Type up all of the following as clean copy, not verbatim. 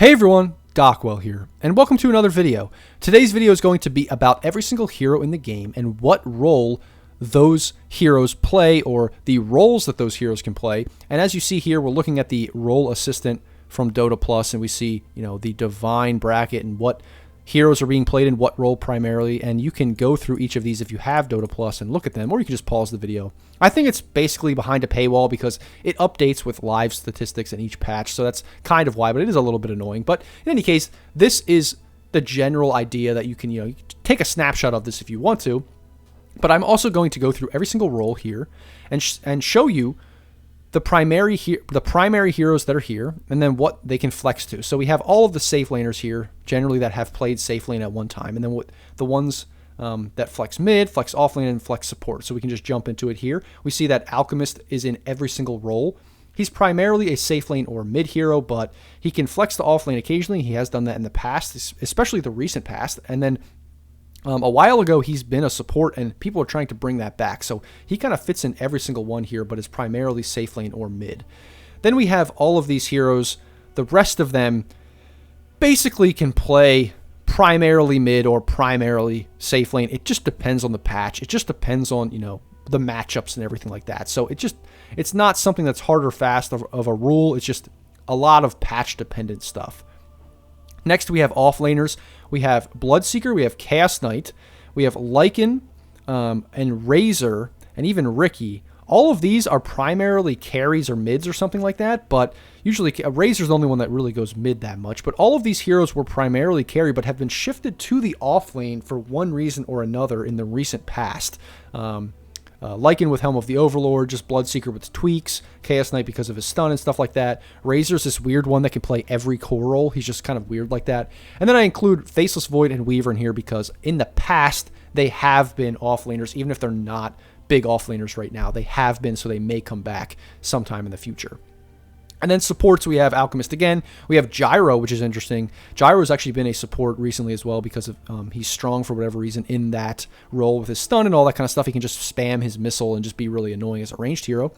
Hey everyone, Dockwell here, and welcome to another video. Today's video is going to be about every single hero in the game and what role those heroes play, or the roles that those heroes can play. And as you see here, we're looking at the role assistant from Dota Plus, and we see, the divine bracket and what heroes are being played in what role primarily, and you can go through each of these if you have Dota Plus and look at them, or you can just pause the video. I think it's basically behind a paywall because it updates with live statistics in each patch, so that's kind of why, but it is a little bit annoying. But in any case, this is the general idea that you can take a snapshot of this if you want to, but I'm also going to go through every single role here and show you the primary heroes that are here, and then what they can flex to. So we have all of the safe laners here, generally that have played safe lane at one time, and then what the ones that flex mid, flex off lane, and flex support. So we can just jump into it here. We see that Alchemist is in every single role. He's primarily a safe lane or mid hero, but he can flex to off lane occasionally. He has done that in the past, especially the recent past, and then a while ago, he's been a support, and people are trying to bring that back. So he kind of fits in every single one here, but is primarily safe lane or mid. Then we have all of these heroes. The rest of them basically can play primarily mid or primarily safe lane. It just depends on the patch. It just depends on, the matchups and everything like that. So it's not something that's hard or fast of a rule. It's just a lot of patch dependent stuff. Next, we have offlaners. We have Bloodseeker, we have Chaos Knight, we have Lycan, and Razor, and even Ricky. All of these are primarily carries or mids or something like that, but usually Razor's the only one that really goes mid that much. But all of these heroes were primarily carry, but have been shifted to the off lane for one reason or another in the recent past. Lycan with Helm of the Overlord, just Bloodseeker with tweaks, Chaos Knight because of his stun and stuff like that. Razor's this weird one that can play every core role. He's just kind of weird like that. And then I include Faceless Void and Weaver in here because in the past, they have been offlaners, even if they're not big offlaners right now. They have been, so they may come back sometime in the future. And then supports, we have Alchemist again. We have Gyro, which is interesting. Gyro has actually been a support recently as well because of he's strong for whatever reason in that role with his stun and all that kind of stuff. He can just spam his missile and just be really annoying as a ranged hero.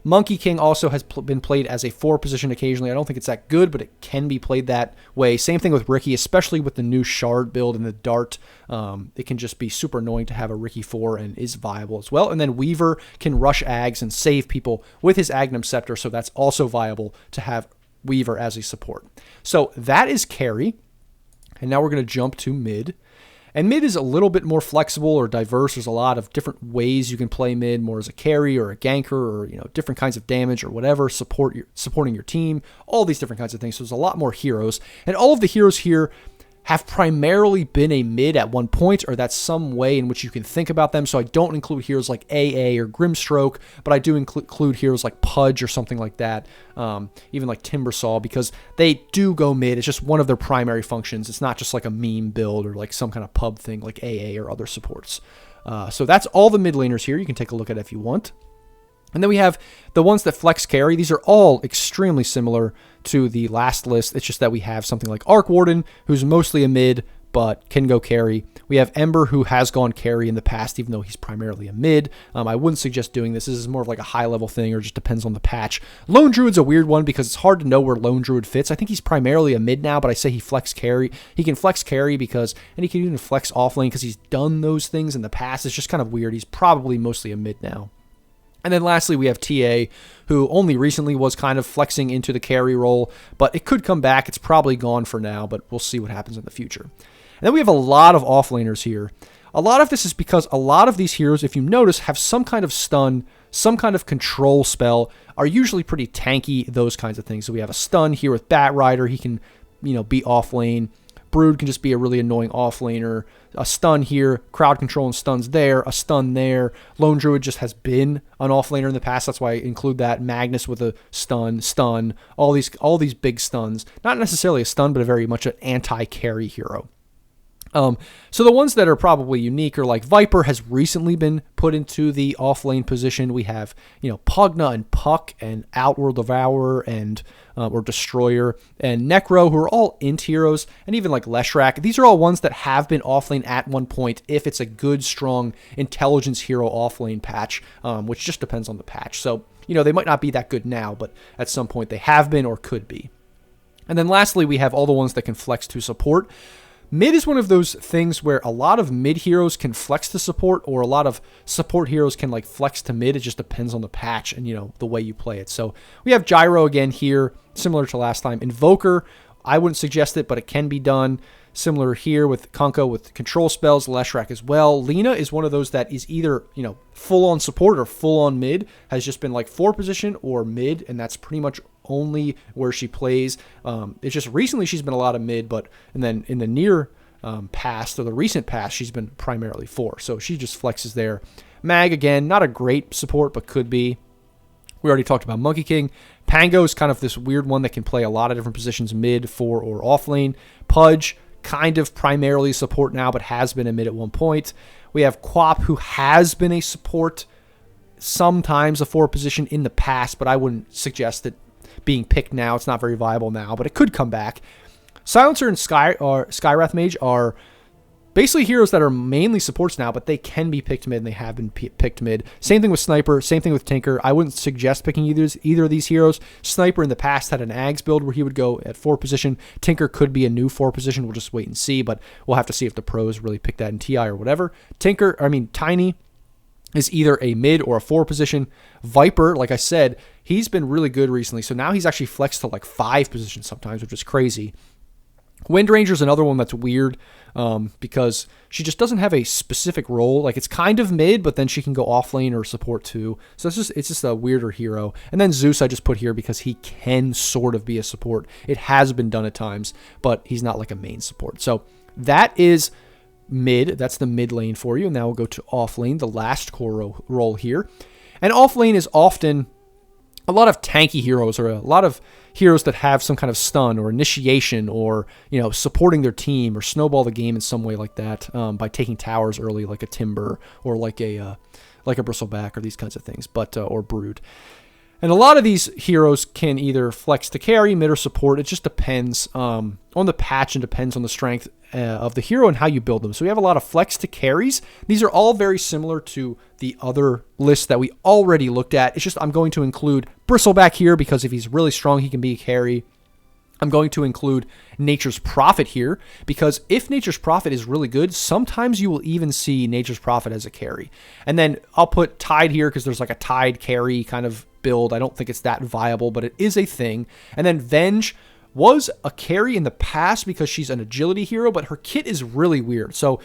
Monkey King also has been played as a 4 position occasionally. I don't think it's that good, but it can be played that way. Same thing with Ricky, especially with the new Shard build and the Dart. It can just be super annoying to have a Ricky 4 and is viable as well. And then Weaver can rush Ags and save people with his Agnum Scepter, so that's also viable to have Weaver as a support. So that is carry. And now we're going to jump to mid. And mid is a little bit more flexible or diverse. There's a lot of different ways you can play mid, more as a carry or a ganker or different kinds of damage or whatever, supporting your team, all these different kinds of things. So there's a lot more heroes. And all of the heroes here have primarily been a mid at one point, or that's some way in which you can think about them. So I don't include heroes like AA or Grimstroke, but I do include heroes like Pudge or something like that, even like Timbersaw, because they do go mid. It's just one of their primary functions. It's not just like a meme build or like some kind of pub thing like AA or other supports. So that's all the mid laners here. You can take a look at it if you want. And then we have the ones that flex carry. These are all extremely similar to the last list. It's just that we have something like Arc Warden, who's mostly a mid, but can go carry. We have Ember, who has gone carry in the past, even though he's primarily a mid. I wouldn't suggest doing this. This is more of like a high-level thing, or just depends on the patch. Lone Druid's a weird one because it's hard to know where Lone Druid fits. I think he's primarily a mid now, but I say he flex carry. He can flex carry because, and he can even flex off lane because he's done those things in the past. It's just kind of weird. He's probably mostly a mid now. And then lastly, we have TA, who only recently was kind of flexing into the carry role, but it could come back. It's probably gone for now, but we'll see what happens in the future. And then we have a lot of offlaners here. A lot of this is because a lot of these heroes, if you notice, have some kind of stun, some kind of control spell, are usually pretty tanky, those kinds of things. So we have a stun here with Bat Rider. He can, be off lane. Brood can just be a really annoying offlaner. A stun here, crowd control and stuns there, a stun there. Lone Druid just has been an offlaner in the past. That's why I include that. Magnus with a stun, all these big stuns. Not necessarily a stun, but a very much an anti-carry hero. So the ones that are probably unique are like Viper has recently been put into the off lane position. We have, Pugna and Puck and Outworld Devourer and or Destroyer and Necro, who are all int heroes, and even like Leshrac. These are all ones that have been off lane at one point if it's a good, strong intelligence hero off lane patch, which just depends on the patch. So, they might not be that good now, but at some point they have been or could be. And then lastly, we have all the ones that can flex to support. Mid is one of those things where a lot of mid heroes can flex to support, or a lot of support heroes can like flex to mid. It just depends on the patch and, you know, the way you play it. So we have Gyro again here, similar to last time. Invoker, I wouldn't suggest it, but it can be done. Similar here with Kunkka with control spells, Leshrac as well. Lina is one of those that is either, you know, full on support or full on mid, has just been like 4 position or mid, and that's pretty much only where she plays. It's just recently she's been a lot of mid, and then in the near past, or the recent past, she's been primarily 4. So she just flexes there. Mag, again, not a great support, but could be. We already talked about Monkey King. Pango is kind of this weird one that can play a lot of different positions, mid, 4, or off lane. Pudge, kind of primarily support now, but has been a mid at one point. We have Quap, who has been a support, sometimes a 4 position in the past, but I wouldn't suggest it being picked now. It's not very viable now, but it could come back. Silencer and Skywrath Mage are basically heroes that are mainly supports now, but they can be picked mid, and they have been picked mid. Same thing with Sniper, same thing with Tinker. I wouldn't suggest picking either of these heroes. Sniper in the past had an Ags build where he would go at 4 position. Tinker could be a new 4 position. We'll just wait and see, but we'll have to see if the pros really pick that in TI or whatever. Tiny is either a mid or a 4 position. Viper, like I said, he's been really good recently, so now he's actually flexed to like 5 positions sometimes, which is crazy. Wind Ranger is another one that's weird because she just doesn't have a specific role. Like, it's kind of mid, but then she can go off lane or support too. So it's just a weirder hero. And then Zeus I just put here because he can sort of be a support. It has been done at times, but he's not like a main support. So that is mid. That's the mid lane for you. Now we'll go to off lane, the last core role here. And off lane is often a lot of tanky heroes, or a lot of heroes that have some kind of stun or initiation, or, you know, supporting their team or snowball the game in some way like that, by taking towers early, like a Timber or like a Bristleback or these kinds of things, but or Brood. And a lot of these heroes can either flex to carry, mid, or support. It just depends on the patch and depends on the strength of the hero and how you build them. So we have a lot of flex to carries. These are all very similar to the other lists that we already looked at. It's just I'm going to include Bristleback here because if he's really strong, he can be a carry. I'm going to include Nature's Prophet here because if Nature's Prophet is really good, sometimes you will even see Nature's Prophet as a carry. And then I'll put Tide here because there's like a Tide carry kind of build. I don't think it's that viable, but it is a thing. And then Venge was a carry in the past because she's an agility hero, but her kit is really weird. So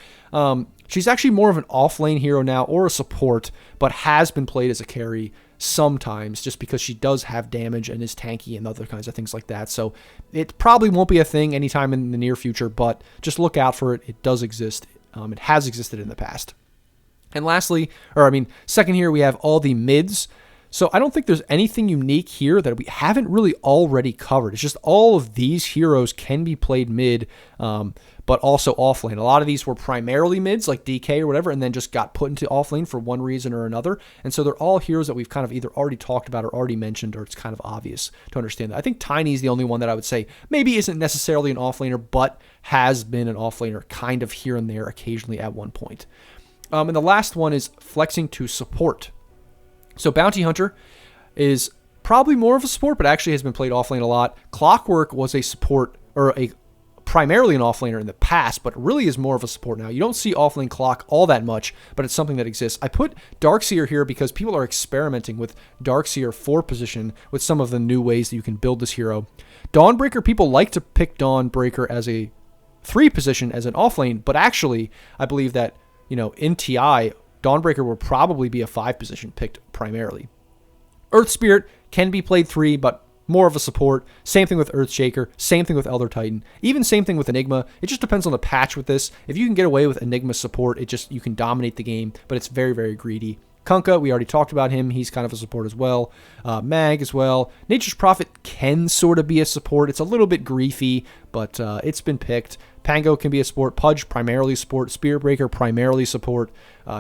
she's actually more of an off-lane hero now, or a support, but has been played as a carry sometimes just because she does have damage and is tanky and other kinds of things like that. So it probably won't be a thing anytime in the near future, but just look out for it. It does exist. It has existed in the past. And second here, we have all the mids. So I don't think there's anything unique here that we haven't really already covered. It's just all of these heroes can be played mid, but also offlane. A lot of these were primarily mids, like DK or whatever, and then just got put into offlane for one reason or another. And so they're all heroes that we've kind of either already talked about or already mentioned, or it's kind of obvious to understand that. I think Tiny is the only one that I would say maybe isn't necessarily an offlaner, but has been an offlaner kind of here and there occasionally at one point. And the last one is flexing to support. So Bounty Hunter is probably more of a support, but actually has been played offlane a lot. Clockwork was a support, or primarily an offlaner in the past, but really is more of a support now. You don't see offlane Clock all that much, but it's something that exists. I put Darkseer here because people are experimenting with Darkseer 4 position with some of the new ways that you can build this hero. Dawnbreaker, people like to pick Dawnbreaker as a 3 position as an offlane, but actually I believe that, in TI, Dawnbreaker will probably be a 5 position picked primarily. Earth Spirit can be played 3, but more of a support. Same thing with Earthshaker. Same thing with Elder Titan. Even same thing with Enigma. It just depends on the patch with this. If you can get away with Enigma support, you can dominate the game, but it's very, very greedy. Kunkka, we already talked about him. He's kind of a support as well. Mag as well. Nature's Prophet can sort of be a support. It's a little bit griefy, but it's been picked. Pango can be a support. Pudge, primarily support. Spiritbreaker, primarily support.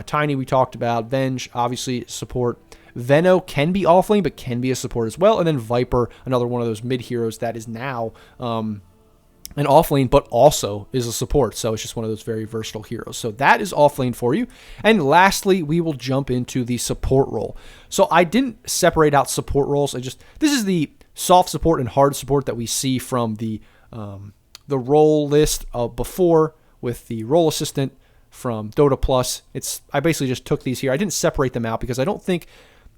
Tiny, we talked about. Venge, obviously support. Veno can be offlane, but can be a support as well. And then Viper, another one of those mid heroes that is now an offlane, but also is a support. So it's just one of those very versatile heroes. So that is offlane for you. And lastly, we will jump into the support role. So I didn't separate out support roles. This is the soft support and hard support that we see from the role list before with the role assistant from Dota Plus. I basically just took these here. I didn't separate them out because I don't think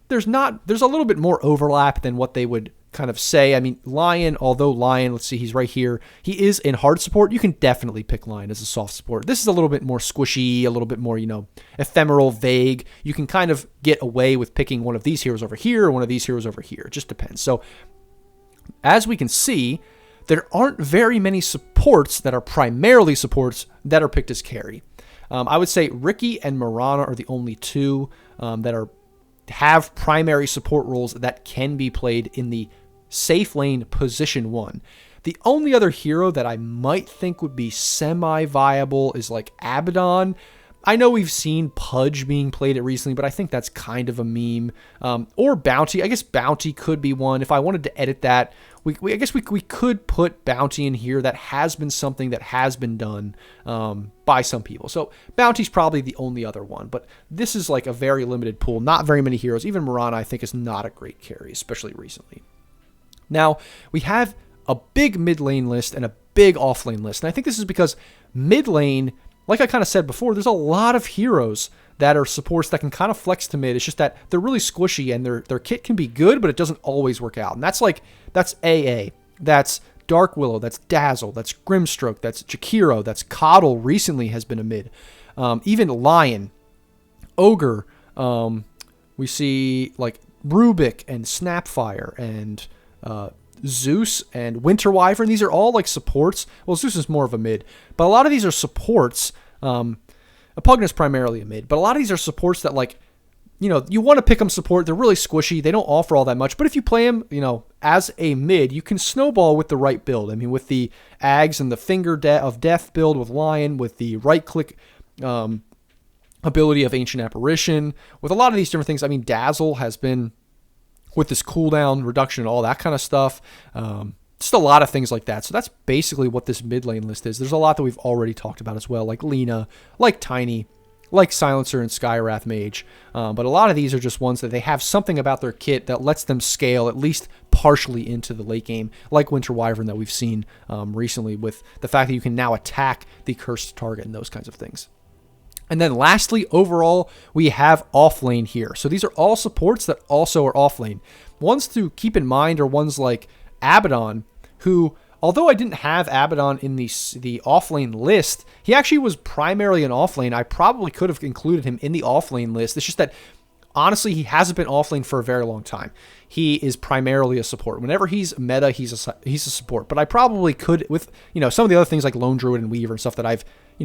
there's a little bit more overlap than what they would kind of say. I mean, Lion, although Lion, let's see, he's right here. He is in hard support. You can definitely pick Lion as a soft support. This is a little bit more squishy, a little bit more, ephemeral, vague. You can kind of get away with picking one of these heroes over here or one of these heroes over here. It just depends. So as we can see, there aren't very many supports that are primarily supports that are picked as carry. I would say Ricky and Mirana are the only two that have primary support roles that can be played in the safe lane position 1. The only other hero that I might think would be semi-viable is like Abaddon. I know we've seen Pudge being played it recently, but I think that's kind of a meme. Or Bounty. I guess Bounty could be one. If I wanted to edit that, I guess we could put Bounty in here. That has been something that has been done by some people. So Bounty's probably the only other one. But this is like a very limited pool. Not very many heroes. Even Mirana, I think, is not a great carry, especially recently. Now, we have a big mid lane list and a big off lane list. And I think this is because mid lane, like I kind of said before, there's a lot of heroes that are supports that can kind of flex to mid. It's just that they're really squishy and their kit can be good, but it doesn't always work out. And that's AA, that's Dark Willow, that's Dazzle, that's Grimstroke, that's Jakiro, that's Coddle recently has been a mid. Even Lion, Ogre, we see like Rubik and Snapfire and Zeus and Winter Wyvern. These are all like supports. Well, Zeus is more of a mid, but a lot of these are supports. Apugna's primarily a mid, but a lot of these are supports that like, you want to pick them support. They're really squishy. They don't offer all that much, but if you play them, as a mid, you can snowball with the right build. I mean, with the Ags and the Finger of Death build with Lion, with the right click ability of Ancient Apparition, with a lot of these different things. I mean, Dazzle has been with this cooldown reduction and all that kind of stuff. Just a lot of things like that. So that's basically what this mid lane list is. There's a lot that we've already talked about as well, like Lina, like Tiny, like Silencer and Skywrath Mage. But a lot of these are just ones that they have something about their kit that lets them scale at least partially into the late game, like Winter Wyvern that we've seen recently with the fact that you can now attack the cursed target and those kinds of things. And then lastly, overall, we have offlane here. So these are all supports that also are offlane. Ones to keep in mind are ones like Abaddon, who, although I didn't have Abaddon in the offlane list, he actually was primarily an offlane. I probably could have included him in the offlane list. It's just that, honestly, he hasn't been offlane for a very long time. He is primarily a support. Whenever he's meta, he's a support. But I probably could, with some of the other things like Lone Druid and Weaver and stuff that I've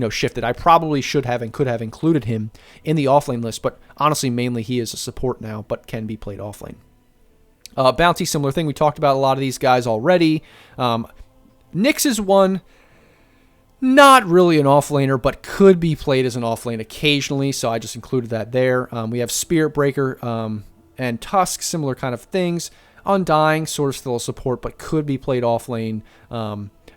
shifted, I probably should have and could have included him in the offlane list. But honestly, mainly he is a support now, but can be played offlane. Bounty, similar thing. We talked about a lot of these guys already. Nyx is one, not really an offlaner, but could be played as an offlane occasionally, so I just included that there. We have Spirit Breaker and Tusk, similar kind of things. Undying, sort of still a support, but could be played offlane,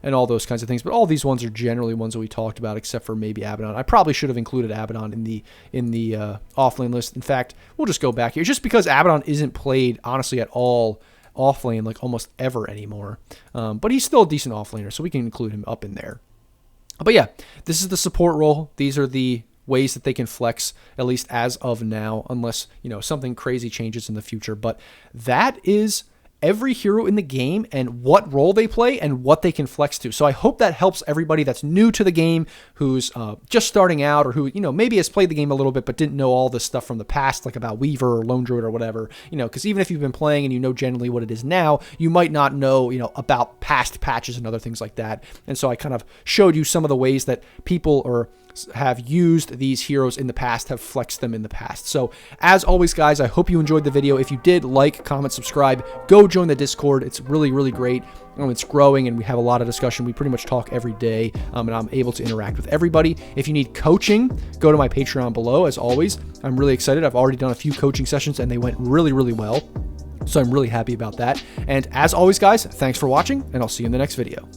and all those kinds of things. But all these ones are generally ones that we talked about, except for maybe Abaddon. I probably should have included Abaddon in the offlane list. In fact, we'll just go back here, just because Abaddon isn't played, honestly, at all offlane, like almost ever anymore. But he's still a decent offlaner, so we can include him up in there. But yeah, this is the support role. These are the ways that they can flex, at least as of now, unless something crazy changes in the future. But that is every hero in the game and what role they play and what they can flex to. So I hope that helps everybody that's new to the game, who's just starting out, or who maybe has played the game a little bit but didn't know all this stuff from the past, like about Weaver or Lone Druid or whatever. Because even if you've been playing and you know generally what it is now, you might not know about past patches and other things like that. And so I kind of showed you some of the ways that people have used these heroes in the past, have flexed them in the past. So as always, guys, I hope you enjoyed the video. If you did, like, comment, subscribe, go join the Discord. It's really, really great. It's growing and we have a lot of discussion. We pretty much talk every day, and I'm able to interact with everybody. If you need coaching, go to my Patreon below. As always, I'm really excited. I've already done a few coaching sessions and they went really, really well. So I'm really happy about that. And as always, guys, thanks for watching, and I'll see you in the next video.